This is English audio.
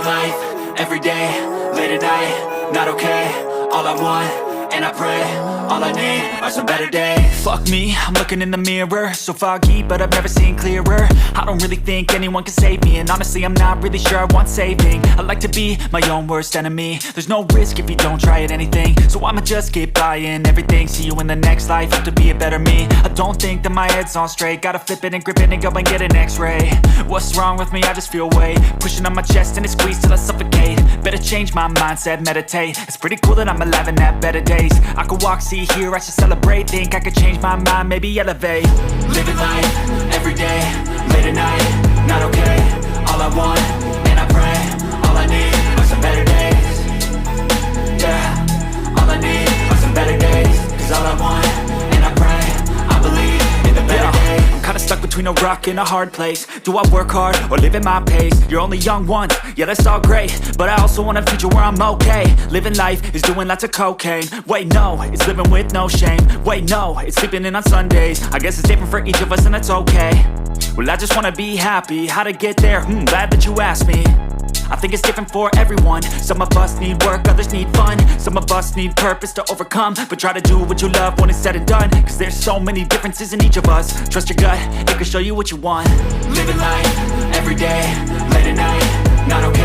Living life, everyday, late at night, not okay. All I want, and I pray, all I need are some better days. Fuck me, I'm looking in the mirror, so foggy, but I've never seen clearer. I don't really think anyone can save me, and honestly I'm not really sure I want saving. I like to be my own worst enemy. There's no risk if you don't try at anything, so I'ma just keep buying everything. See you in the next life, have to be a better me. I don't think that my head's on straight, gotta flip it and grip it and go and get an x-ray. What's wrong with me? I just feel weight pushing on my chest and it squeezes till I suffocate. Better change my mindset, meditate. It's pretty cool that I'm alive and have better days. I could walk, see, hear, I should celebrate. Think I could change my mind, maybe elevate. Living life, everyday, late at night, not okay. All I want, and I pray, all I need are some better days. Yeah, all I need are some better days. Cause all I want, and I pray, I believe in the better days. I'm kinda stuck between a rock and a hard place. Do I work hard or live at my pace? You're only young once, yeah that's all great, but I also want a future where I'm okay. Living life is doing lots of cocaine. Wait no, it's living with no shame. Wait no, it's sleeping in on Sundays. I guess it's different for each of us and that's okay. Well I just wanna be happy, how to get there? Glad that you asked me. I think it's different for everyone. Some of us need work, others need fun. Some of us need purpose to overcome. But try to do what you love when it's said and done. Cause there's so many differences in each of us. Trust your gut, it can show you what you want. Living life, everyday, late at night, not okay.